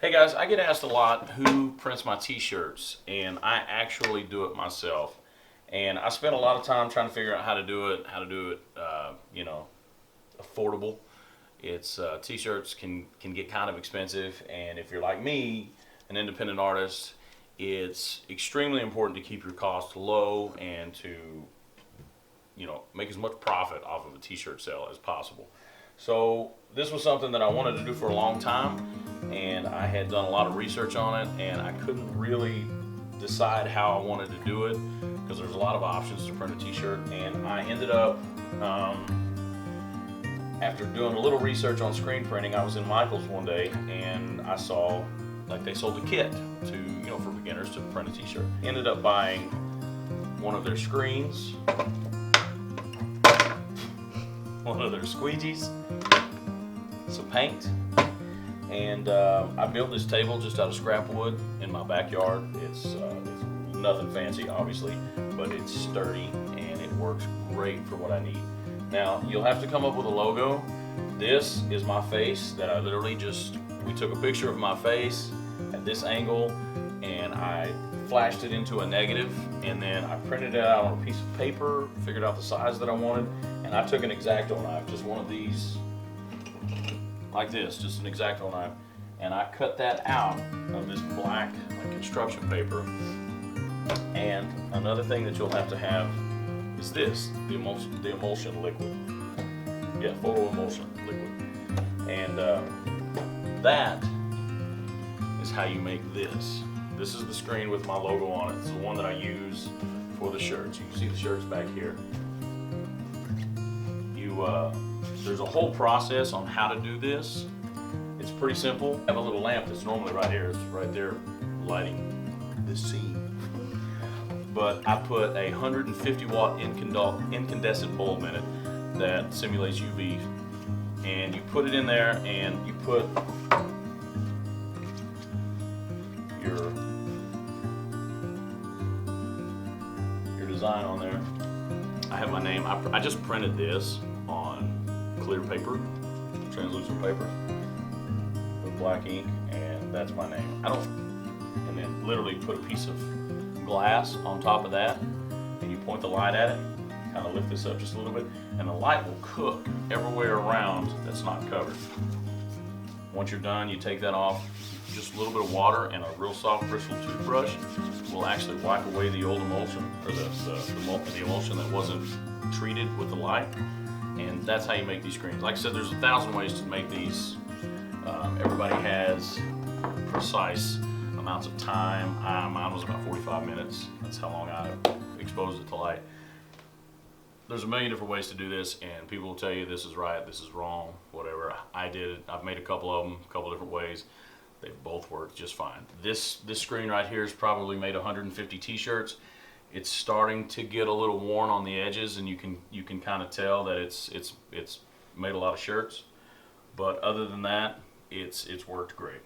Hey guys, I get asked a lot who prints my t-shirts, and I actually do it myself. And I spent a lot of time trying to figure out how to do it, affordable. It's t-shirts can get kind of expensive, and if you're like me, an independent artist, it's extremely important to keep your costs low and to make as much profit off of a t-shirt sale as possible. So this was something that I wanted to do for a long time, and I had done a lot of research on it, and I couldn't really decide how I wanted to do it because there's a lot of options to print a t-shirt. And I ended up, after doing a little research on screen printing, I was in Michael's one day and I saw like they sold a kit for beginners to print a t-shirt. Ended up buying one of their screens, one of their squeegees, some paint, and I built this table just out of scrap wood in my backyard. It's nothing fancy, obviously, but it's sturdy and it works great for what I need. Now, you'll have to come up with a logo. This is my face that I literally we took a picture of my face at this angle and I flashed it into a negative, and then I printed it out on a piece of paper, figured out the size that I wanted, and I took an X-Acto knife, just one of these like this, just an X-Acto knife, and I cut that out of this black construction paper. And another thing that you'll have to have is this, the emulsion liquid. Yeah, photo emulsion liquid. And that is how you make this. This is the screen with my logo on it. It's the one that I use for the shirts. You can see the shirts back here. There's a whole process on how to do this. It's pretty simple. I have a little lamp that's normally right here. It's right there lighting this scene. But I put a 150 watt incandescent bulb in it that simulates UV. And you put it in there and you put your design on there. I have my name. I just printed this on clear paper, translucent paper with black ink, and that's my name. And then literally put a piece of glass on top of that, and you point the light at it, kind of lift this up just a little bit, and the light will cook everywhere around that's not covered. Once you're done, you take that off. Just a little bit of water and a real soft bristle toothbrush will actually wipe away the old emulsion, or the emulsion that wasn't treated with the light. And that's how you make these screens. Like I said, there's 1,000 ways to make these. Everybody has precise amounts of time. Mine was about 45 minutes. That's how long I exposed it to light. There's a million different ways to do this, and people will tell you this is right, this is wrong, whatever. I did it. I've made a couple of them, a couple different ways. They both work just fine. This screen right here has probably made 150 t-shirts. It's starting to get a little worn on the edges, and you can kind of tell that it's made a lot of shirts. But other than that, it's worked great.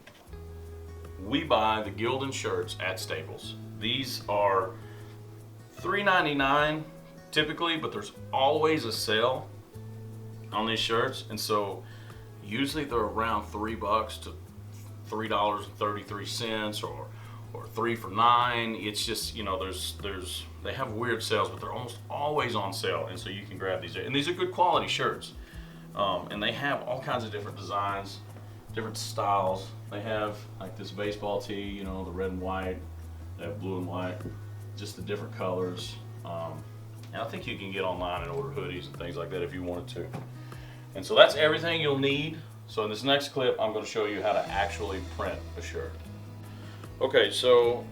We buy the Gildan shirts at Staples. These are $3.99 typically, but there's always a sale on these shirts, and so usually they're around $3 to $3.33 or 3 for $9. It's just, they have weird sales, but they're almost always on sale, and so you can grab these. And these are good quality shirts, and they have all kinds of different designs, different styles. They have like this baseball tee, the red and white. They have blue and white, just the different colors. And I think you can get online and order hoodies and things like that if you wanted to. And so that's everything you'll need. So in this next clip, I'm going to show you how to actually print a shirt. Okay, so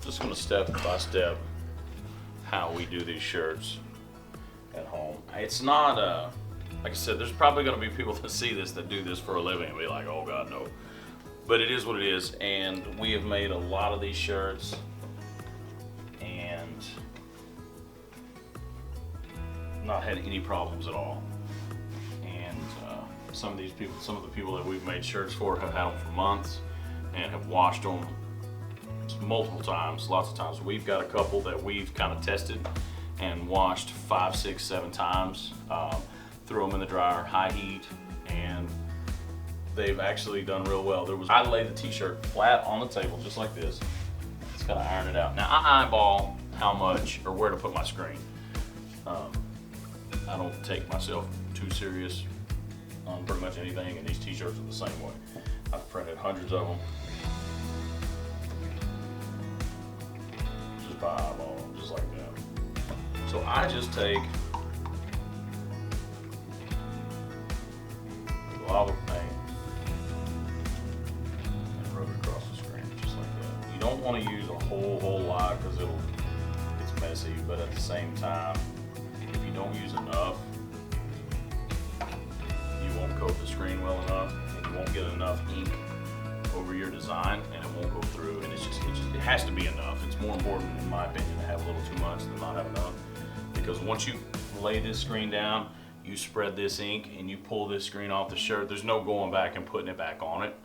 just going to step by step how we do these shirts at home. It's not, like I said, there's probably going to be people that see this that do this for a living and be like, oh God, no. But it is what it is, and we have made a lot of these shirts, and not had any problems at all. And some of the people that we've made shirts for have had them for months and have washed them multiple times, lots of times. We've got a couple that we've kind of tested and washed 5, 6, 7 times. Threw them in the dryer, high heat, and they've actually done real well. I lay the t-shirt flat on the table just like this. Just gotta iron it out. Now I eyeball how much or where to put my screen. I don't take myself too serious on pretty much anything, and these t-shirts are the same way. I've printed hundreds of them. Just by eyeball, just like that. So I just take lava paint and rub it across the screen, just like that. You don't want to use a whole lot because it's messy, but at the same time, if you don't use enough, you won't coat the screen well enough, and you won't get enough ink over your design, and it won't go through. And it has to be enough. It's more important, in my opinion, to have a little too much than not have enough, because once you lay this screen down, you spread this ink and you pull this screen off the shirt, there's no going back and putting it back on it,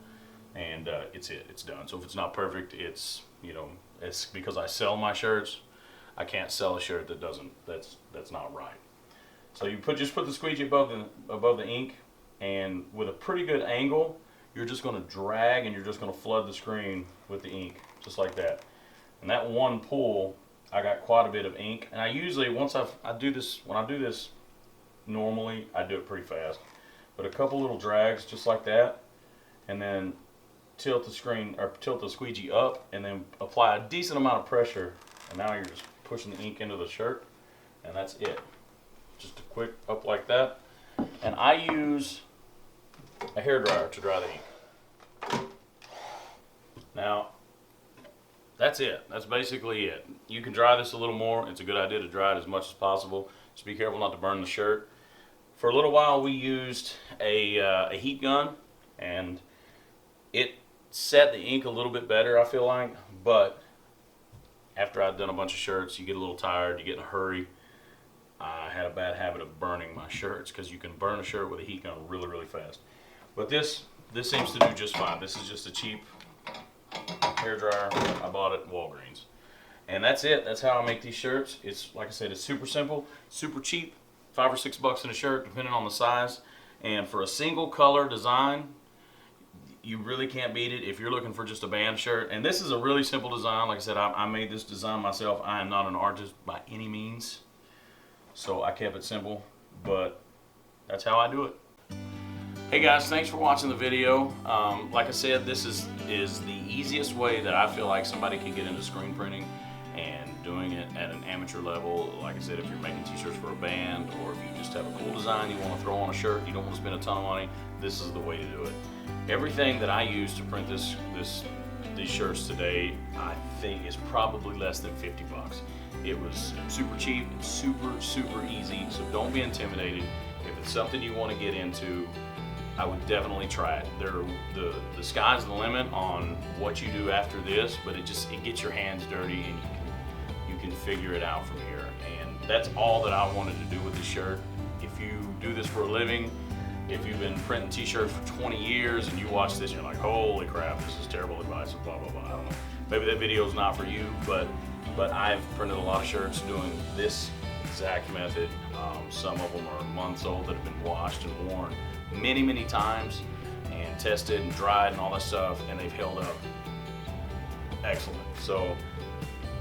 and it's done. So if it's not perfect, it's because I sell my shirts, I can't sell a shirt that's not right. So you just put the squeegee above the ink, and with a pretty good angle, you're just going to drag and you're just going to flood the screen with the ink, just like that. And that one pull, I got quite a bit of ink, and I usually when I do this normally, I do it pretty fast, but a couple little drags just like that, and then tilt the squeegee up, and then apply a decent amount of pressure, and now you're just pushing the ink into the shirt, and that's it. Just a quick up like that. And I use a hairdryer to dry the ink. Now, that's it. That's basically it. You can dry this a little more. It's a good idea to dry it as much as possible. Just be careful not to burn the shirt. For a little while we used a heat gun, and it set the ink a little bit better, I feel like, but after I'd done a bunch of shirts, you get a little tired, you get in a hurry. I had a bad habit of burning my shirts, because you can burn a shirt with a heat gun really, really fast. But this seems to do just fine. This is just a cheap hairdryer. I bought it at Walgreens. And that's it. That's how I make these shirts. It's, like I said, it's super simple, super cheap, $5 or $6 in a shirt, depending on the size. And for a single color design, you really can't beat it if you're looking for just a band shirt. And this is a really simple design. Like I said, I made this design myself. I am not an artist by any means, so I kept it simple, but that's how I do it. Hey guys, thanks for watching the video. Like I said, this is the easiest way that I feel like somebody can get into screen printing and doing it at an amateur level. Like I said, if you're making t-shirts for a band, or if you just have a cool design you want to throw on a shirt, you don't want to spend a ton of money, this is the way to do it. Everything that I use to print these shirts today, I think is probably less than 50 bucks. It was super cheap and super easy, so don't be intimidated. If it's something you want to get into, I would definitely try it. The sky's the limit on what you do after this, but it gets your hands dirty, and you can figure it out from here. And that's all that I wanted to do with this shirt. If you do this for a living, if you've been printing t-shirts for 20 years and you watch this and you're like, holy crap, this is terrible advice, blah blah blah, I don't know. Maybe that video is not for you, but I've printed a lot of shirts doing this exact method. Some of them are months old that have been washed and worn many times and tested and dried and all that stuff, and they've held up excellent. So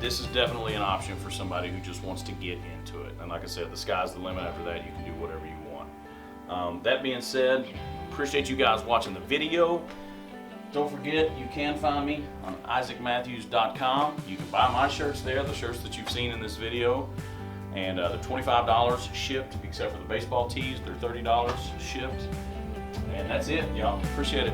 this is definitely an option for somebody who just wants to get into it. And like I said, the sky's the limit. After that, you can do whatever you want. That being said, appreciate you guys watching the video. Don't forget, you can find me on isaacmatthews.com. You can buy my shirts there, the shirts that you've seen in this video. And they're $25 shipped, except for the baseball tees. They're $30 shipped. And that's it, y'all. Appreciate it.